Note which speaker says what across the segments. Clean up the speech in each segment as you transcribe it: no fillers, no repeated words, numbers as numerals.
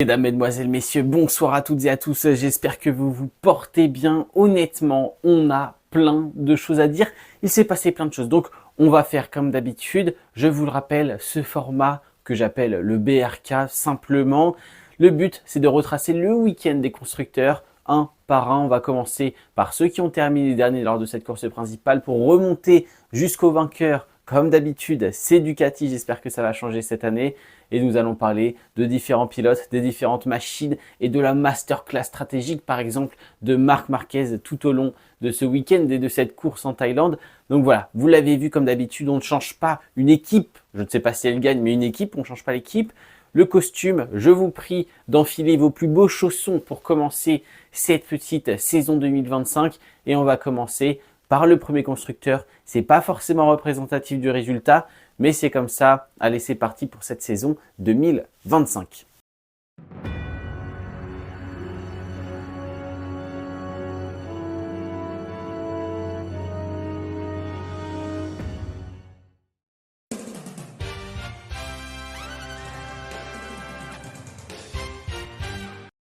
Speaker 1: Mesdames, Mesdemoiselles, Messieurs, bonsoir à toutes et à tous, j'espère que vous vous portez bien. Honnêtement, on a plein de choses à dire, il s'est passé plein de choses, donc on va faire comme d'habitude, je vous le rappelle, ce format que j'appelle le BRK simplement. Le but, c'est de retracer le week-end des constructeurs, un par un. On va commencer par ceux qui ont terminé dernier lors de cette course principale pour remonter jusqu'au vainqueur. Comme d'habitude, c'est Ducati, j'espère que ça va changer cette année. Et nous allons parler de différents pilotes, des différentes machines et de la masterclass stratégique, par exemple, de Marc Marquez tout au long de ce week-end et de cette course en Thaïlande. Donc voilà, vous l'avez vu comme d'habitude, on ne change pas une équipe. Je ne sais pas si elle gagne, mais une équipe, on ne change pas l'équipe. Le costume, je vous prie d'enfiler vos plus beaux chaussons pour commencer cette petite saison 2025. Et on va commencer par le premier constructeur. C'est pas forcément représentatif du résultat, mais c'est comme ça. Allez, c'est parti pour cette saison 2025.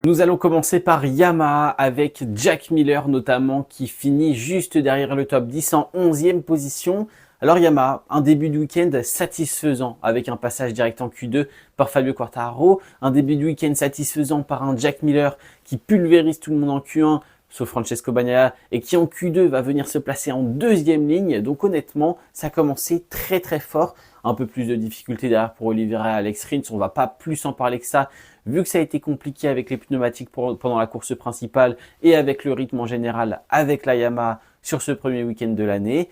Speaker 1: Nous allons commencer par Yamaha avec Jack Miller notamment qui finit juste derrière le top 10 en 11e position. Alors Yamaha, un début de week-end satisfaisant avec un passage direct en Q2 par Fabio Quartararo. Un début de week-end satisfaisant par un Jack Miller qui pulvérise tout le monde en Q1 sauf Francesco Bagnaia et qui en Q2 va venir se placer en deuxième ligne. Donc honnêtement, ça a commencé très très fort. Un peu plus de difficultés derrière pour Oliveira et Alex Rins. On va pas plus en parler que ça, vu que ça a été compliqué avec les pneumatiques pendant la course principale et avec le rythme en général avec la Yamaha sur ce premier week-end de l'année.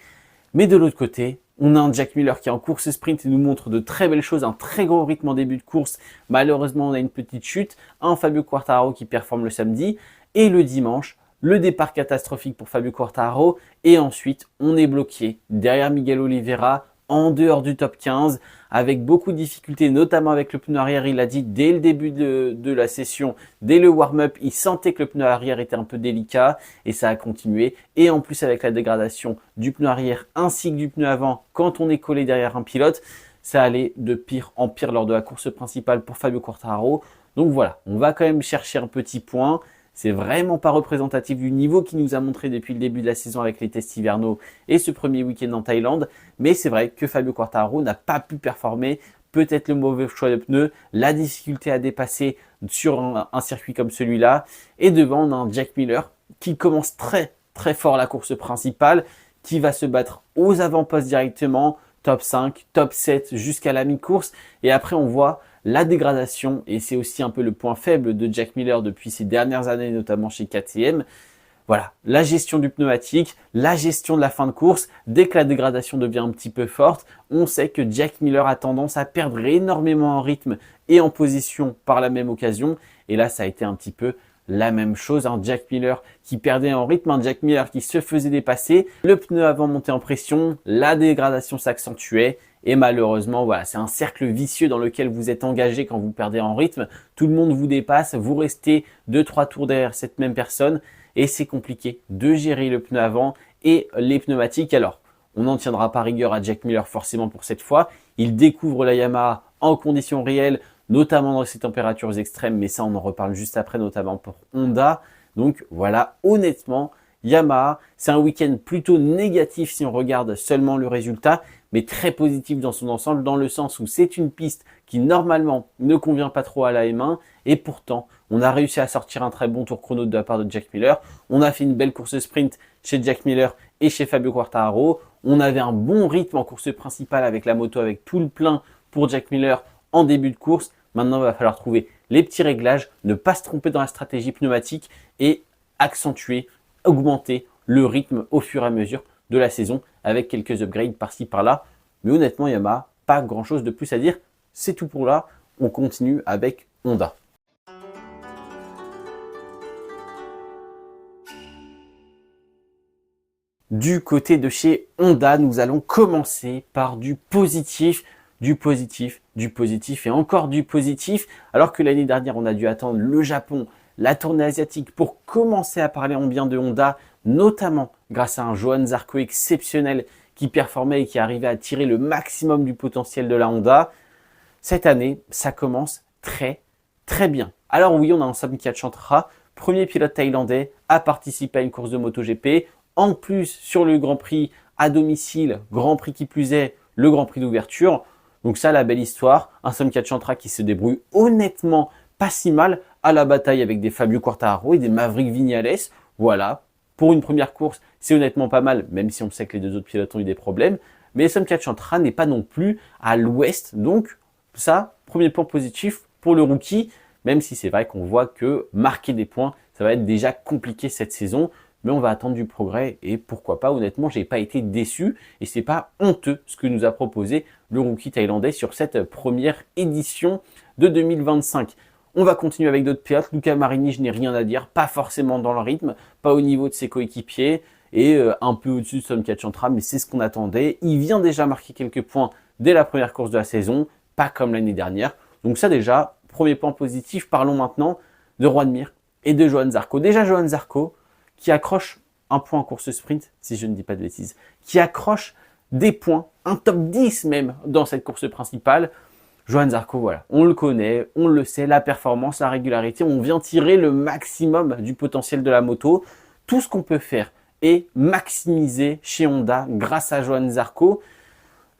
Speaker 1: Mais de l'autre côté, on a un Jack Miller qui est en course sprint et nous montre de très belles choses, un très gros rythme en début de course. Malheureusement, on a une petite chute, un Fabio Quartararo qui performe le samedi et le dimanche, le départ catastrophique pour Fabio Quartararo et ensuite, on est bloqué derrière Miguel Oliveira en dehors du top 15 avec beaucoup de difficultés, notamment avec le pneu arrière. Il a dit dès le début de la session, dès le warm-up, il sentait que le pneu arrière était un peu délicat et ça a continué. Et en plus avec la dégradation du pneu arrière ainsi que du pneu avant quand on est collé derrière un pilote, ça allait de pire en pire lors de la course principale pour Fabio Quartararo. Donc voilà, on va quand même chercher un petit point. C'est vraiment pas représentatif du niveau qu'il nous a montré depuis le début de la saison avec les tests hivernaux et ce premier week-end en Thaïlande. Mais c'est vrai que Fabio Quartararo n'a pas pu performer. Peut-être le mauvais choix de pneus, la difficulté à dépasser sur un circuit comme celui-là. Et devant, on a un Jack Miller qui commence très très fort la course principale, qui va se battre aux avant-postes directement, top 5, top 7 jusqu'à la mi-course. Et après, on voit la dégradation, et c'est aussi un peu le point faible de Jack Miller depuis ces dernières années, notamment chez KTM. Voilà, la gestion du pneumatique, la gestion de la fin de course. Dès que la dégradation devient un petit peu forte, on sait que Jack Miller a tendance à perdre énormément en rythme et en position par la même occasion. Et là, ça a été un petit peu la même chose, un Jack Miller qui perdait en rythme, un Jack Miller qui se faisait dépasser, le pneu avant montait en pression, la dégradation s'accentuait et malheureusement, voilà, c'est un cercle vicieux dans lequel vous êtes engagé quand vous perdez en rythme. Tout le monde vous dépasse, vous restez 2-3 tours derrière cette même personne et c'est compliqué de gérer le pneu avant et les pneumatiques. Alors, on n'en tiendra pas rigueur à Jack Miller forcément pour cette fois. Il découvre la Yamaha en conditions réelles, notamment dans ces températures extrêmes, mais ça on en reparle juste après, notamment pour Honda. Donc voilà, honnêtement, Yamaha, c'est un week-end plutôt négatif si on regarde seulement le résultat, mais très positif dans son ensemble, dans le sens où c'est une piste qui normalement ne convient pas trop à la M1, et pourtant, on a réussi à sortir un très bon tour chrono de la part de Jack Miller. On a fait une belle course sprint chez Jack Miller et chez Fabio Quartararo. On avait un bon rythme en course principale avec la moto, avec tout le plein pour Jack Miller en début de course. Maintenant, il va falloir trouver les petits réglages, ne pas se tromper dans la stratégie pneumatique et accentuer, augmenter le rythme au fur et à mesure de la saison avec quelques upgrades par-ci par-là. Mais honnêtement, Yamaha, pas grand-chose de plus à dire. C'est tout pour là. On continue avec Honda. Du côté de chez Honda, nous allons commencer par du positif et encore du positif. Alors que l'année dernière, on a dû attendre le Japon, la tournée asiatique pour commencer à parler en bien de Honda, notamment grâce à un Johann Zarco exceptionnel qui performait et qui arrivait à tirer le maximum du potentiel de la Honda. Cette année, ça commence très bien. Alors oui, on a un Somkhat Chantra, premier pilote thaïlandais à participer à une course de MotoGP. En plus, sur le Grand Prix à domicile, Grand Prix qui plus est, le Grand Prix d'ouverture. Donc ça, la belle histoire. Un Somkhat Chantra qui se débrouille honnêtement pas si mal à la bataille avec des Fabio Quartararo et des Maverick Viñales. Voilà, pour une première course, c'est honnêtement pas mal, même si on sait que les deux autres pilotes ont eu des problèmes. Mais Somkhat Chantra n'est pas non plus à l'ouest. Donc ça, premier point positif pour le rookie, même si c'est vrai qu'on voit que marquer des points, ça va être déjà compliqué cette saison. Mais on va attendre du progrès et pourquoi pas, honnêtement, j'ai pas été déçu et c'est pas honteux ce que nous a proposé le rookie thaïlandais sur cette première édition de 2025. On va continuer avec d'autres pilotes. Luca Marini, je n'ai rien à dire, pas forcément dans le rythme, pas au niveau de ses coéquipiers et un peu au-dessus de Somkhat Chantra, mais c'est ce qu'on attendait. Il vient déjà marquer quelques points dès la première course de la saison, pas comme l'année dernière. Donc ça déjà, premier point positif. Parlons maintenant de Joan Mir et de Johann Zarco. Déjà Johann Zarco, qui accroche un point en course sprint, si je ne dis pas de bêtises, qui accroche des points, un top 10 même dans cette course principale. Johann Zarco, voilà, on le connaît, on le sait, la performance, la régularité, on vient tirer le maximum du potentiel de la moto. Tout ce qu'on peut faire est maximiser chez Honda grâce à Johann Zarco.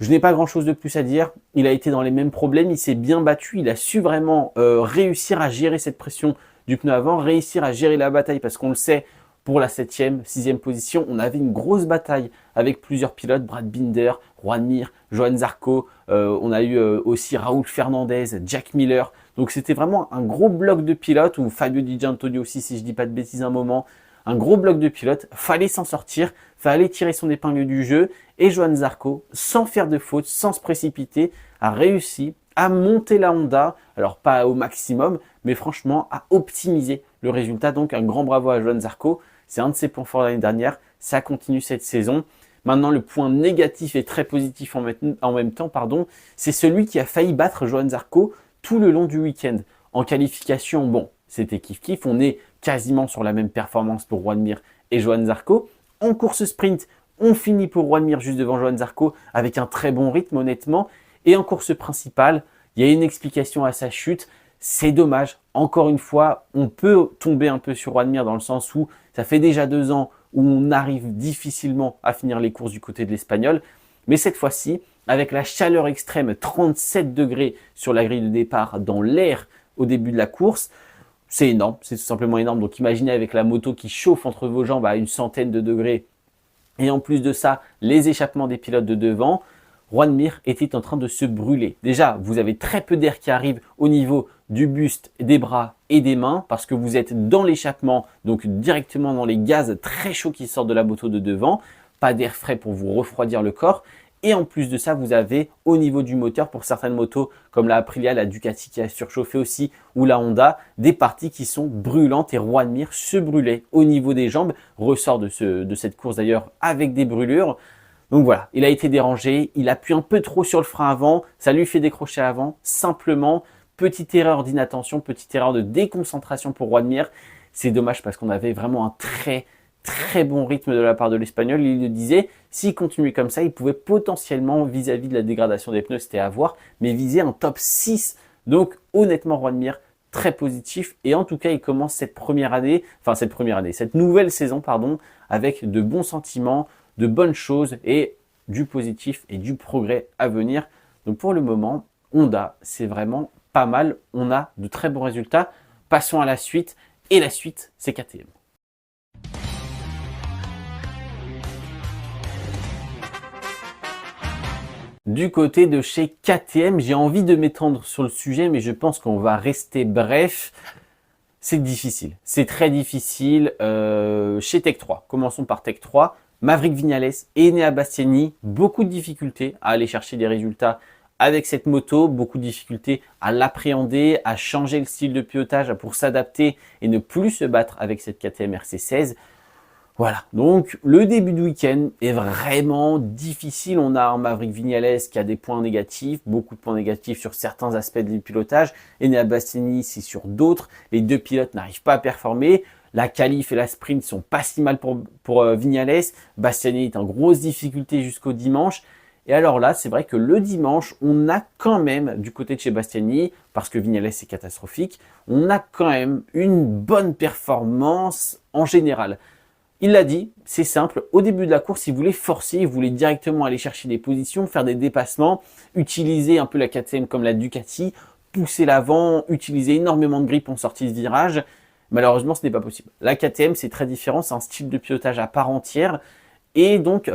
Speaker 1: Je n'ai pas grand chose de plus à dire, il a été dans les mêmes problèmes, il s'est bien battu, il a su vraiment réussir à gérer cette pression du pneu avant, réussir à gérer la bataille parce qu'on le sait, pour la 7e, 6e position, on avait une grosse bataille avec plusieurs pilotes, Brad Binder, Joan Mir, Johann Zarco, on a eu aussi Raúl Fernandez, Jack Miller. Donc c'était vraiment un gros bloc de pilotes, ou Fabio Di Giannantonio aussi, si je dis pas de bêtises un moment. Un gros bloc de pilotes, fallait s'en sortir, fallait tirer son épingle du jeu. Et Johann Zarco, sans faire de faute, sans se précipiter, a réussi à monter la Honda, alors pas au maximum, mais franchement à optimiser le résultat. Donc un grand bravo à Johann Zarco. C'est un de ses points forts l'année dernière. Ça continue cette saison. Maintenant, le point négatif et très positif en même temps, c'est celui qui a failli battre Johann Zarco tout le long du week-end. En qualification, bon, c'était kiff-kiff. On est quasiment sur la même performance pour Joan Mir et Johann Zarco. En course sprint, on finit pour Joan Mir juste devant Johann Zarco avec un très bon rythme, honnêtement. Et en course principale, il y a une explication à sa chute. C'est dommage. Encore une fois, on peut tomber un peu sur Joan Mir dans le sens où ça fait déjà 2 ans où on arrive difficilement à finir les courses du côté de l'Espagnol. Mais cette fois-ci, avec la chaleur extrême, 37 degrés sur la grille de départ dans l'air au début de la course, c'est énorme, c'est tout simplement énorme. Donc imaginez avec la moto qui chauffe entre vos jambes à une centaine de degrés et en plus de ça, les échappements des pilotes de devant, Joan Mir était en train de se brûler. Déjà, vous avez très peu d'air qui arrive au niveau du buste, des bras et des mains parce que vous êtes dans l'échappement, donc directement dans les gaz très chauds qui sortent de la moto de devant. Pas d'air frais pour vous refroidir le corps. Et en plus de ça, vous avez au niveau du moteur, pour certaines motos comme la Aprilia, la Ducati qui a surchauffé aussi, ou la Honda, des parties qui sont brûlantes et Joan Mir se brûlait au niveau des jambes, ressort de cette course d'ailleurs avec des brûlures. Donc voilà, il a été dérangé, il appuie un peu trop sur le frein avant, ça lui fait décrocher avant, simplement, petite erreur d'inattention, petite erreur de déconcentration pour Joan Mir. C'est dommage parce qu'on avait vraiment un très bon rythme de la part de l'Espagnol. Il le disait, s'il continuait comme ça, il pouvait potentiellement, vis-à-vis de la dégradation des pneus, c'était à voir, mais viser un top 6. Donc honnêtement, Joan Mir, très positif. Et en tout cas, il commence cette nouvelle saison, avec de bons sentiments, de bonnes choses et du positif et du progrès à venir. Donc pour le moment, Honda, c'est vraiment pas mal. On a de très bons résultats. Passons à la suite. Et la suite, c'est KTM. Du côté de chez KTM, j'ai envie de m'étendre sur le sujet, mais je pense qu'on va rester bref. C'est difficile, c'est très difficile. Chez Tech 3, commençons par Tech 3. Maverick Viñales et Enea Bastianini, beaucoup de difficultés à aller chercher des résultats avec cette moto, beaucoup de difficultés à l'appréhender, à changer le style de pilotage pour s'adapter et ne plus se battre avec cette KTM RC16. Voilà, donc le début du week-end est vraiment difficile. On a un Maverick Viñales qui a des points négatifs, beaucoup de points négatifs sur certains aspects du pilotage. Enea Bastianini, c'est sur d'autres. Les deux pilotes n'arrivent pas à performer. La qualif et la sprint sont pas si mal pour Viñales. Bastianini est en grosse difficulté jusqu'au dimanche. Et alors là, c'est vrai que le dimanche, on a quand même, du côté de chez Bastianini, parce que Vignales est catastrophique, on a quand même une bonne performance en général. Il l'a dit, c'est simple, au début de la course, il voulait forcer, il voulait directement aller chercher des positions, faire des dépassements, utiliser un peu la KTM comme la Ducati, pousser l'avant, utiliser énormément de grippe en sortie de virage. Malheureusement, ce n'est pas possible. La KTM, c'est très différent, c'est un style de pilotage à part entière. Et donc,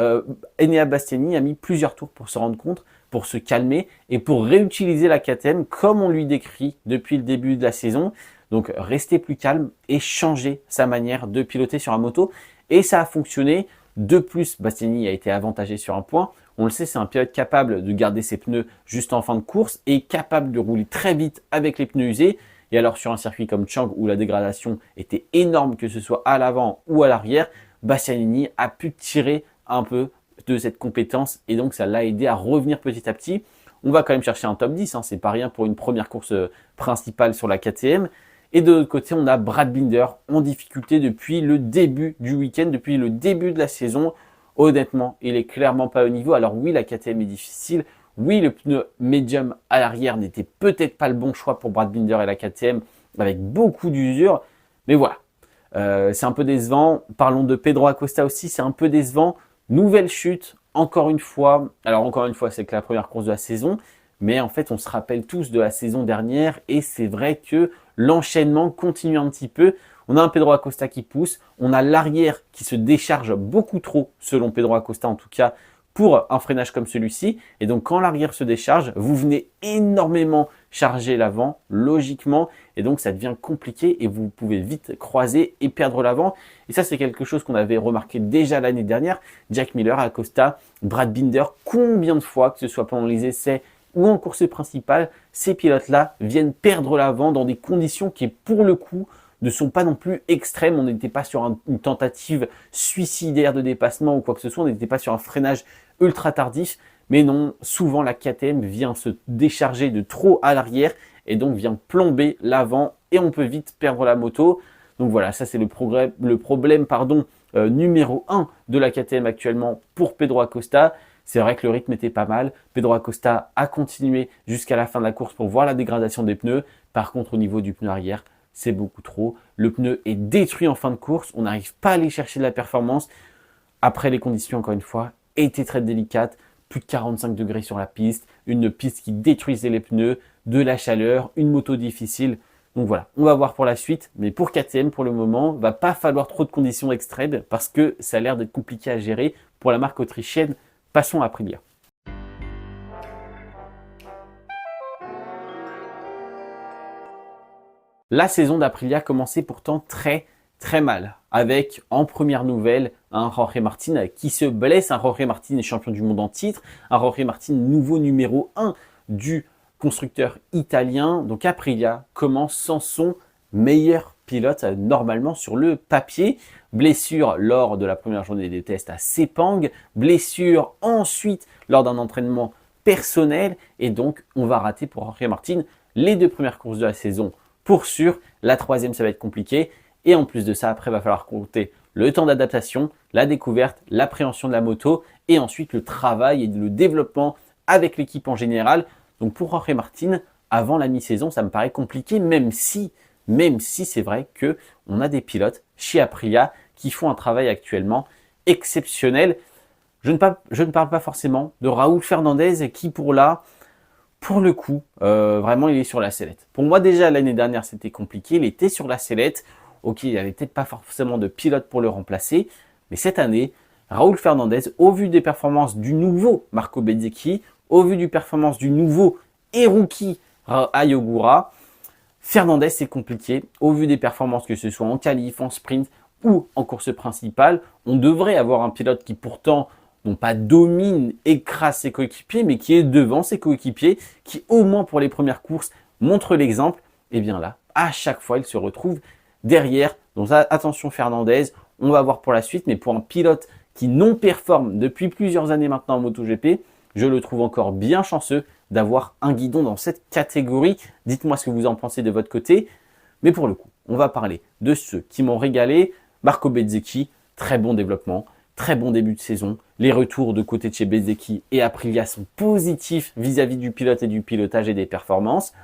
Speaker 1: Enea Bastianini a mis plusieurs tours pour se rendre compte, pour se calmer et pour réutiliser la KTM comme on lui décrit depuis le début de la saison. Donc, rester plus calme et changer sa manière de piloter sur la moto. Et ça a fonctionné. De plus, Bastianini a été avantagé sur un point. On le sait, c'est un pilote capable de garder ses pneus juste en fin de course et capable de rouler très vite avec les pneus usés. Et alors, sur un circuit comme Chang où la dégradation était énorme, que ce soit à l'avant ou à l'arrière, Bastianini a pu tirer un peu de cette compétence et donc ça l'a aidé à revenir petit à petit. On va quand même chercher un top 10, hein, c'est pas rien pour une première course principale sur la KTM. Et de l'autre côté, on a Brad Binder en difficulté depuis le début du week-end, depuis le début de la saison. Honnêtement, il est clairement pas au niveau. Alors oui, la KTM est difficile. Oui, le pneu médium à l'arrière n'était peut-être pas le bon choix pour Brad Binder et la KTM avec beaucoup d'usure. Mais voilà, c'est un peu décevant. Parlons de Pedro Acosta aussi, c'est un peu décevant. Nouvelle chute, encore une fois. Alors encore une fois, c'est que la première course de la saison. Mais en fait, on se rappelle tous de la saison dernière et c'est vrai que l'enchaînement continue un petit peu. On a un Pedro Acosta qui pousse, on a l'arrière qui se décharge beaucoup trop, selon Pedro Acosta en tout cas, pour un freinage comme celui-ci. Et donc, quand l'arrière se décharge, vous venez énormément charger l'avant, logiquement. Et donc, ça devient compliqué et vous pouvez vite croiser et perdre l'avant. Et ça, c'est quelque chose qu'on avait remarqué déjà l'année dernière. Jack Miller, Acosta, Brad Binder, combien de fois, que ce soit pendant les essais ou en course principale, ces pilotes-là viennent perdre l'avant dans des conditions qui, pour le coup, ne sont pas non plus extrêmes. On n'était pas sur une tentative suicidaire de dépassement ou quoi que ce soit. On n'était pas sur un freinage ultra tardif. Mais non, souvent la KTM vient se décharger de trop à l'arrière et donc vient plomber l'avant et on peut vite perdre la moto. Donc voilà, ça c'est le problème numéro 1 de la KTM actuellement pour Pedro Acosta. C'est vrai que le rythme était pas mal. Pedro Acosta a continué jusqu'à la fin de la course pour voir la dégradation des pneus. Par contre, au niveau du pneu arrière, c'est beaucoup trop. Le pneu est détruit en fin de course. On n'arrive pas à aller chercher de la performance. Après, les conditions, encore une fois, étaient très délicates. Plus de 45 degrés sur la piste. Une piste qui détruisait les pneus, de la chaleur, une moto difficile. Donc voilà, on va voir pour la suite. Mais pour KTM, pour le moment, va pas falloir trop de conditions extrêmes parce que ça a l'air d'être compliqué à gérer pour la marque autrichienne. Passons à Aprilia. La saison d'Aprilia commençait pourtant très mal, avec en première nouvelle un Jorge Martin qui se blesse, un Jorge Martin champion du monde en titre, un Jorge Martin nouveau numéro 1 du constructeur italien. Donc Aprilia commence sans son meilleur pilote normalement sur le papier. Blessure lors de la première journée des tests à Sepang, blessure ensuite lors d'un entraînement personnel et donc on va rater pour Jorge Martin les 2 premières courses de la saison pour sûr. La 3e ça va être compliqué et en plus de ça après va falloir compter le temps d'adaptation, la découverte, l'appréhension de la moto et ensuite le travail et le développement avec l'équipe en général. Donc pour Jorge Martin, avant la mi-saison ça me paraît compliqué même si c'est vrai qu'on a des pilotes chez Aprilia qui font un travail actuellement exceptionnel. Je ne parle pas forcément de Raúl Fernandez qui pour le coup, vraiment il est sur la sellette. Pour moi déjà l'année dernière c'était compliqué, il était sur la sellette. Ok, il n'y avait peut-être pas forcément de pilote pour le remplacer. Mais cette année, Raúl Fernandez, au vu des performances du nouveau Marco Bezzecchi, au vu des performances du nouveau et rookie Ayogura, Fernandez, c'est compliqué. Au vu des performances, que ce soit en qualif, en sprint ou en course principale, on devrait avoir un pilote qui pourtant, non pas domine, écrase ses coéquipiers, mais qui est devant ses coéquipiers, qui au moins pour les premières courses montre l'exemple. Et bien là, à chaque fois, il se retrouve derrière. Donc attention Fernandez, on va voir pour la suite. Mais pour un pilote qui non performe depuis plusieurs années maintenant en MotoGP, je le trouve encore bien chanceux d'avoir un guidon dans cette catégorie. Dites-moi ce que vous en pensez de votre côté. Mais pour le coup, on va parler de ceux qui m'ont régalé. Marco Bezzecchi, très bon développement, très bon début de saison. Les retours de côté de chez Bezzecchi et Aprilia sont positifs vis-à-vis du pilote et du pilotage et des performances.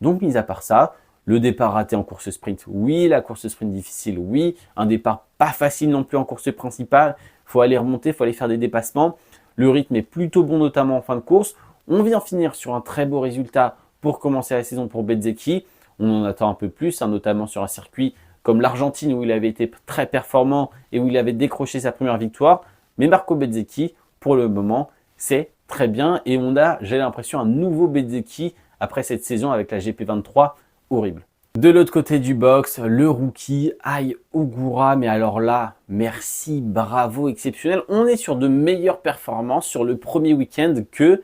Speaker 1: Donc, mis à part ça, le départ raté en course sprint, oui. La course sprint difficile, oui. Un départ pas facile non plus en course principale. Il faut aller remonter, il faut aller faire des dépassements. Le rythme est plutôt bon, notamment en fin de course. On vient finir sur un très beau résultat pour commencer la saison pour Bezzecchi. On en attend un peu plus, notamment sur un circuit comme l'Argentine où il avait été très performant et où il avait décroché sa première victoire. Mais Marco Bezzecchi, pour le moment, c'est très bien. Et on a, j'ai l'impression, un nouveau Bezzecchi après cette saison avec la GP23 horrible. De l'autre côté du box, le rookie Ai Ogura, mais alors là, merci, bravo, exceptionnel. On est sur de meilleures performances sur le premier week-end que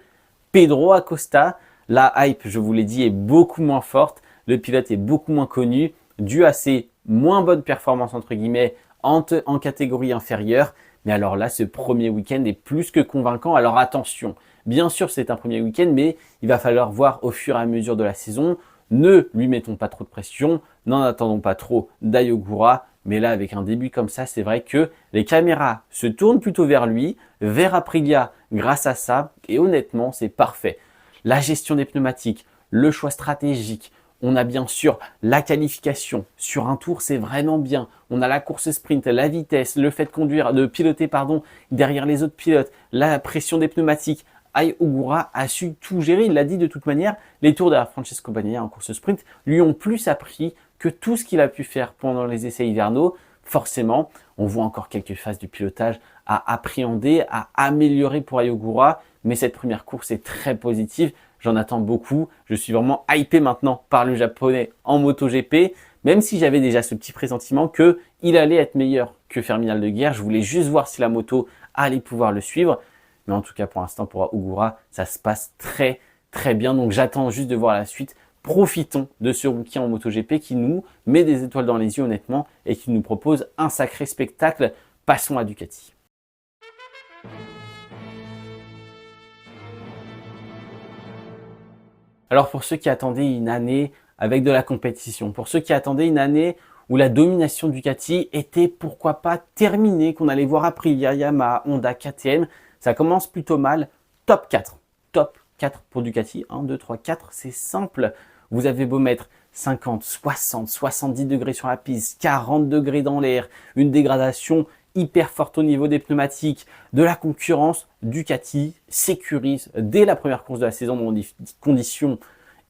Speaker 1: Pedro Acosta. La hype, je vous l'ai dit, est beaucoup moins forte. Le pilote est beaucoup moins connu, dû à ses moins bonnes performances, entre guillemets, en catégorie inférieure. Mais alors là, ce premier week-end est plus que convaincant. Alors attention, bien sûr, c'est un premier week-end, mais il va falloir voir au fur et à mesure de la saison. Ne lui mettons pas trop de pression, n'en attendons pas trop d'Ai Ogura. Mais là, avec un début comme ça, c'est vrai que les caméras se tournent plutôt vers lui, vers Aprilia grâce à ça. Et honnêtement, c'est parfait. La gestion des pneumatiques, le choix stratégique. On a bien sûr la qualification. Sur un tour, c'est vraiment bien. On a la course sprint, la vitesse, le fait de piloter derrière les autres pilotes, la pression des pneumatiques. Ai Ogura a su tout gérer. Il l'a dit de toute manière. Les tours derrière Francesco Bagnaia en course sprint lui ont plus appris que tout ce qu'il a pu faire pendant les essais hivernaux. Forcément, on voit encore quelques phases du pilotage à appréhender, à améliorer pour Ai Ogura. Mais cette première course est très positive. J'en attends beaucoup. Je suis vraiment hypé maintenant par le japonais en MotoGP. Même si j'avais déjà ce petit pressentiment qu'il allait être meilleur que Ferminal de Guerre. Je voulais juste voir si la moto allait pouvoir le suivre. Mais en tout cas, pour l'instant, pour Ogura, ça se passe très, très bien. Donc, j'attends juste de voir la suite. Profitons de ce rookie en MotoGP qui nous met des étoiles dans les yeux, honnêtement, et qui nous propose un sacré spectacle. Passons à Ducati. Alors, pour ceux qui attendaient une année avec de la compétition, pour ceux qui attendaient une année où la domination Ducati était, pourquoi pas, terminée, qu'on allait voir Aprilia, Yamaha, Honda, KTM, ça commence plutôt mal. Top 4. Top 4 pour Ducati. 1, 2, 3, 4. C'est simple. Vous avez beau mettre 50, 60, 70 degrés sur la piste, 40 degrés dans l'air, une dégradation hyper forte au niveau des pneumatiques, de la concurrence, Ducati sécurise dès la première course de la saison dans des conditions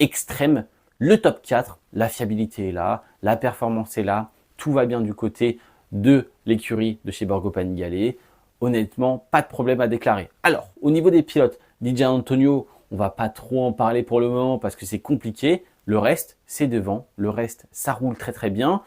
Speaker 1: extrêmes. Le top 4, la fiabilité est là, la performance est là, tout va bien du côté de l'écurie de chez Borgo Panigale. Honnêtement, pas de problème à déclarer. Alors, au niveau des pilotes, Di Giannantonio, on va pas trop en parler pour le moment parce que c'est compliqué. Le reste, c'est devant. Le reste, ça roule très très bien.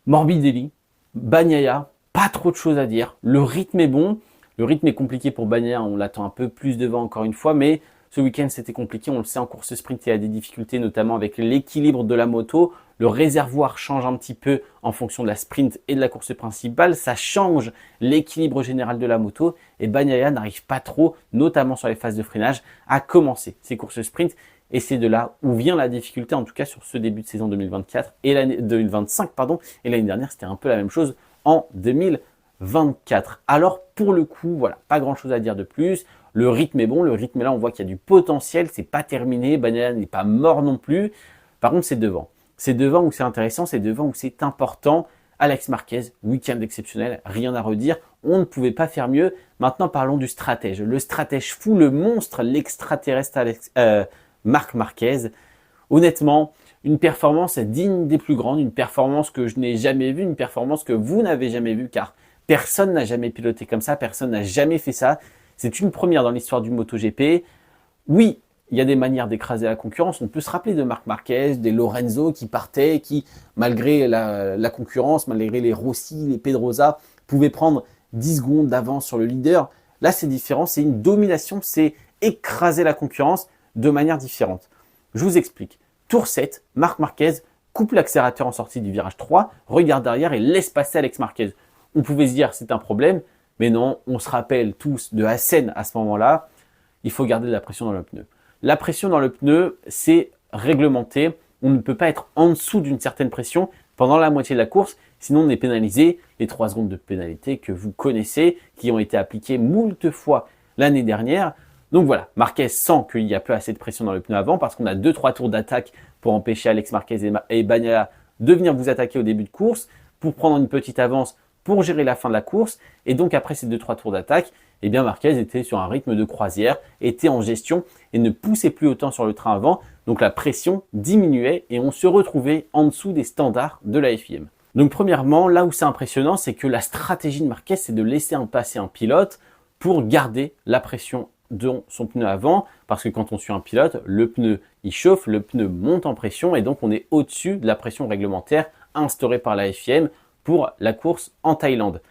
Speaker 1: Morbidelli, Bagnaia, pas trop de choses à dire. Le rythme est bon. Le rythme est compliqué pour Bagnaia. On l'attend un peu plus devant encore une fois. Mais ce week-end, c'était compliqué. On le sait, en course sprint, il y a des difficultés, notamment avec l'équilibre de la moto. Le réservoir change un petit peu en fonction de la sprint et de la course principale. Ça change l'équilibre général de la moto. Et Bagnaia n'arrive pas trop, notamment sur les phases de freinage, à commencer ses courses sprint. Et c'est de là où vient la difficulté, en tout cas sur ce début de saison 2024 et 2025, Et l'année dernière, c'était un peu la même chose en 2024. Alors, pour le coup, voilà, pas grand chose à dire de plus. Le rythme est bon. Le rythme est là. On voit qu'il y a du potentiel. C'est pas terminé. Bagnaia n'est pas mort non plus. Par contre, c'est devant. C'est devant où c'est intéressant, c'est devant où c'est important. Alex Marquez, week-end exceptionnel, rien à redire. On ne pouvait pas faire mieux. Maintenant, parlons du stratège. Le stratège fou, le monstre, l'extraterrestre Marc Marquez. Honnêtement, une performance digne des plus grandes, une performance que je n'ai jamais vue, une performance que vous n'avez jamais vue, car personne n'a jamais piloté comme ça, personne n'a jamais fait ça. C'est une première dans l'histoire du MotoGP. Oui, il y a des manières d'écraser la concurrence. On peut se rappeler de Marc Marquez, des Lorenzo qui partaient, qui, malgré la concurrence, malgré les Rossi, les Pedrosa, pouvaient prendre 10 secondes d'avance sur le leader. Là, c'est différent. C'est une domination. C'est écraser la concurrence de manière différente. Je vous explique. Tour 7, Marc Marquez coupe l'accélérateur en sortie du virage 3, regarde derrière et laisse passer Alex Marquez. On pouvait se dire c'est un problème, mais non, on se rappelle tous de Assen à ce moment-là. Il faut garder de la pression dans le pneu. La pression dans le pneu, c'est réglementé. On ne peut pas être en dessous d'une certaine pression pendant la moitié de la course. Sinon, on est pénalisé, les 3 secondes de pénalité que vous connaissez, qui ont été appliquées moult fois l'année dernière. Donc voilà, Marquez sent qu'il n'y a plus assez de pression dans le pneu avant parce qu'on a 2-3 tours d'attaque pour empêcher Alex Marquez et Bagnaia de venir vous attaquer au début de course, pour prendre une petite avance, pour gérer la fin de la course. Et donc après ces 2-3 tours d'attaque, eh bien Marquez était sur un rythme de croisière, était en gestion et ne poussait plus autant sur le train avant. Donc la pression diminuait et on se retrouvait en dessous des standards de la FIM. Donc premièrement, là où c'est impressionnant, c'est que la stratégie de Marquez, c'est de laisser passer un pilote pour garder la pression de son pneu avant, parce que quand on suit un pilote, le pneu il chauffe, le pneu monte en pression et donc on est au-dessus de la pression réglementaire instaurée par la FIM pour la course en Thaïlande.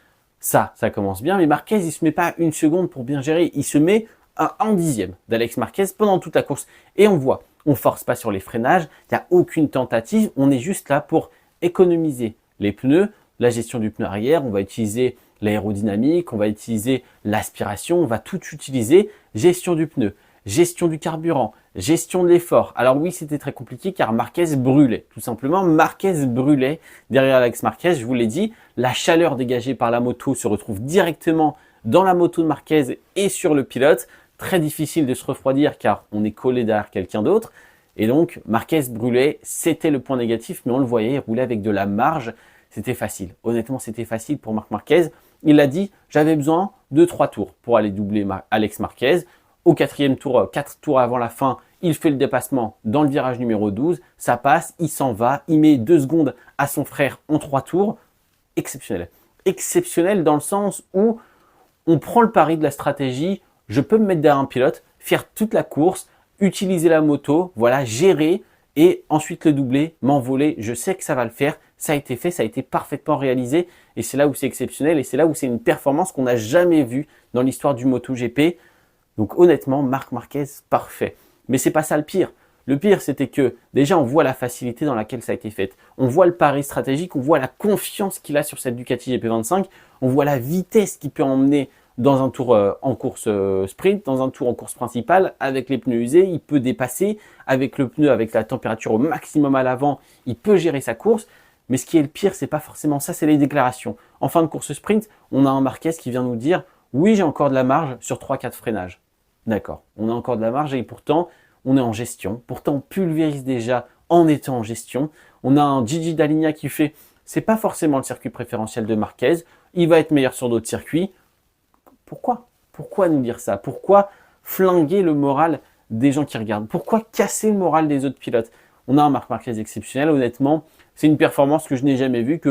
Speaker 1: Ça commence bien, mais Marquez il se met pas une seconde pour bien gérer, il se met à 1/10 d'Alex Marquez pendant toute la course et on voit, on force pas sur les freinages, il n'y a aucune tentative, on est juste là pour économiser les pneus, la gestion du pneu arrière, on va utiliser l'aérodynamique, on va utiliser l'aspiration, on va tout utiliser, gestion du pneu, gestion du carburant, gestion de l'effort. Alors oui, c'était très compliqué car Marquez brûlait, tout simplement. Marquez brûlait derrière Alex Marquez, je vous l'ai dit, la chaleur dégagée par la moto se retrouve directement dans la moto de Marquez et sur le pilote. Très difficile de se refroidir car on est collé derrière quelqu'un d'autre. Et donc Marquez brûlait, c'était le point négatif, mais on le voyait, il roulait avec de la marge. C'était facile. Honnêtement, c'était facile pour Marc Marquez. Il a dit, j'avais besoin de 3 tours pour aller doubler Alex Marquez. Au 4e tour, 4 tours avant la fin, il fait le dépassement dans le virage numéro 12. Ça passe, il s'en va, il met 2 secondes à son frère en 3 tours. Exceptionnel. Exceptionnel dans le sens où on prend le pari de la stratégie. Je peux me mettre derrière un pilote, faire toute la course, utiliser la moto, voilà, gérer et ensuite le doubler, m'envoler. Je sais que ça va le faire. Ça a été fait, ça a été parfaitement réalisé et c'est là où c'est exceptionnel et c'est là où c'est une performance qu'on n'a jamais vue dans l'histoire du MotoGP. Donc honnêtement, Marc Marquez, parfait. Mais c'est pas ça le pire. Le pire, c'était que déjà, on voit la facilité dans laquelle ça a été fait. On voit le pari stratégique, on voit la confiance qu'il a sur cette Ducati GP25, on voit la vitesse qu'il peut emmener dans un tour en course sprint, dans un tour en course principale, avec les pneus usés, il peut dépasser, avec le pneu, avec la température au maximum à l'avant, il peut gérer sa course. Mais ce qui est le pire, c'est pas forcément ça, c'est les déclarations. En fin de course sprint, on a un Marquez qui vient nous dire « Oui, j'ai encore de la marge sur 3-4 freinages. » D'accord, on a encore de la marge et pourtant, on est en gestion. Pourtant, on pulvérise déjà en étant en gestion. On a un Gigi Dall'Igna qui fait « C'est pas forcément le circuit préférentiel de Marquez. Il va être meilleur sur d'autres circuits. » Pourquoi? Pourquoi nous dire ça? Pourquoi flinguer le moral des gens qui regardent? Pourquoi casser le moral des autres pilotes? On a un Marc Marquez exceptionnel, honnêtement. C'est une performance que je n'ai jamais vue,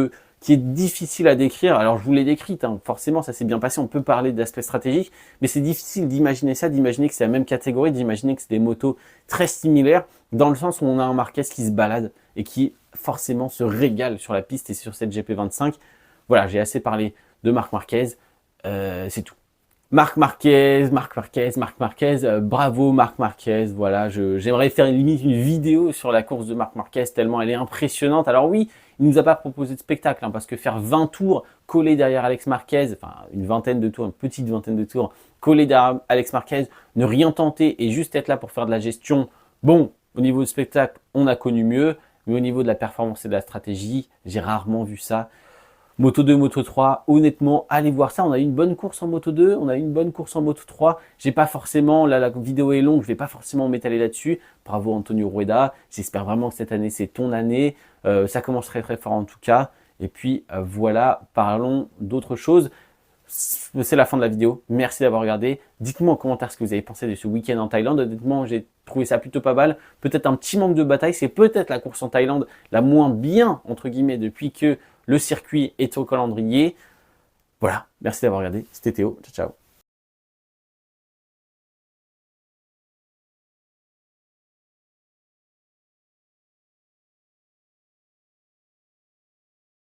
Speaker 1: qui est difficile à décrire. Alors, je vous l'ai décrite, hein. Forcément, ça s'est bien passé. On peut parler d'aspect stratégique, mais c'est difficile d'imaginer ça, d'imaginer que c'est la même catégorie, d'imaginer que c'est des motos très similaires, dans le sens où on a un Marquez qui se balade et qui, forcément, se régale sur la piste et sur cette GP25. Voilà, j'ai assez parlé de Marc Marquez. C'est tout. Marc Marquez, bravo Marc Marquez, voilà, j'aimerais faire limite une vidéo sur la course de Marc Marquez tellement elle est impressionnante. Alors oui, il nous a pas proposé de spectacle, hein, parce que faire 20 tours collés derrière Alex Marquez, enfin une vingtaine de tours, une petite vingtaine de tours collés derrière Alex Marquez, ne rien tenter et juste être là pour faire de la gestion, bon, au niveau du spectacle, on a connu mieux, mais au niveau de la performance et de la stratégie, j'ai rarement vu ça. Moto 2, Moto 3, honnêtement, allez voir ça. On a eu une bonne course en Moto 2, on a eu une bonne course en Moto 3. J'ai pas forcément, là la vidéo est longue, je vais pas forcément m'étaler là-dessus. Bravo Antonio Rueda, j'espère vraiment que cette année c'est ton année. Ça commence très très fort en tout cas. Et puis voilà, parlons d'autre chose. C'est la fin de la vidéo. Merci d'avoir regardé. Dites-moi en commentaire ce que vous avez pensé de ce week-end en Thaïlande. Honnêtement, j'ai trouvé ça plutôt pas mal. Peut-être un petit manque de bataille. C'est peut-être la course en Thaïlande la moins bien, entre guillemets, depuis que le circuit est au calendrier. Voilà. Merci d'avoir regardé. C'était Théo. Ciao, ciao.